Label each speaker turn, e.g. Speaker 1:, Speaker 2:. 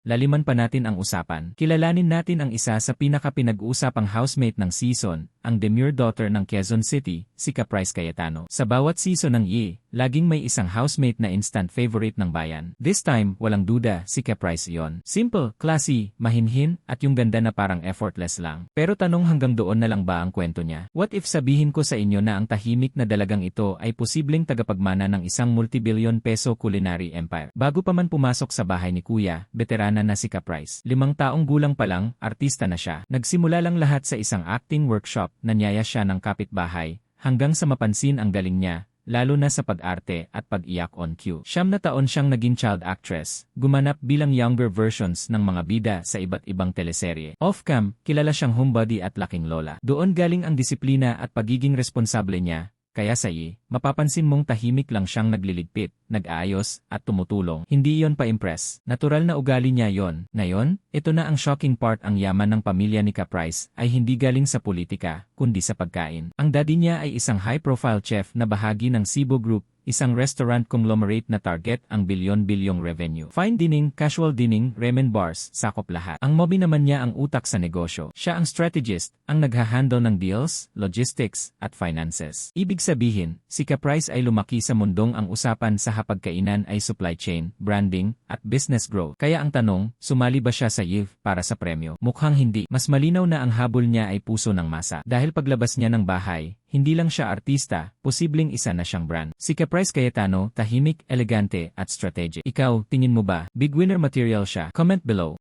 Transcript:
Speaker 1: laliman pa natin ang usapan. Kilalanin natin ang isa sa pinaka-pinag-uusapang housemate ng season, ang demure daughter ng Quezon City, si Caprice Cayetano. Sa bawat season ng Yi, laging may isang housemate na instant favorite ng bayan. This time, walang duda, si Caprice yon. Simple, classy, mahinhin, at yung ganda na parang effortless lang. Pero tanong, hanggang doon na lang ba ang kwento niya? What if sabihin ko sa inyo na ang tahimik na dalagang ito ay posibleng tagapagmana ng isang multibillion peso culinary empire? Bago pa man pumasok sa bahay ni Kuya, veterana na si Caprice. 5 taong gulang pa lang, artista na siya. Nagsimula lang lahat sa isang acting workshop, nanyaya siya ng kapitbahay, hanggang sa mapansin ang galing niya, lalo na sa pag-arte at pag-iyak on cue. 9 na taon siyang naging child actress, gumanap bilang younger versions ng mga bida sa iba't ibang teleserye. Off-cam, kilala siyang homebody at laking lola. Doon galing ang disiplina at pagiging responsable niya. Kaya sa Yi, mapapansin mong tahimik lang siyang nagliligpit, nag-aayos, at tumutulong. Hindi yon pa-impress. Natural na ugali niya yon. Ngayon, ito na ang shocking part, ang yaman ng pamilya ni Caprice ay hindi galing sa politika, kundi sa pagkain. Ang daddy niya ay isang high-profile chef na bahagi ng Cebu Group, isang restaurant conglomerate na target ang bilyon-bilyong revenue. Fine dining, casual dining, ramen bars, sakop lahat. Ang mommy naman niya ang utak sa negosyo. Siya ang strategist, ang naghahandle ng deals, logistics, at finances. Ibig sabihin, si Caprice ay lumaki sa mundong ang usapan sa hapagkainan ay supply chain, branding, at business growth. Kaya ang tanong, sumali ba siya sa YIV para sa premyo? Mukhang hindi. Mas malinaw na ang habol niya ay puso ng masa. Dahil paglabas niya ng bahay, hindi lang siya artista, posibleng isa na siyang brand. Si Caprice Cayetano, tahimik, elegante, at strategic. Ikaw, tingin mo ba, big winner material siya? Comment below.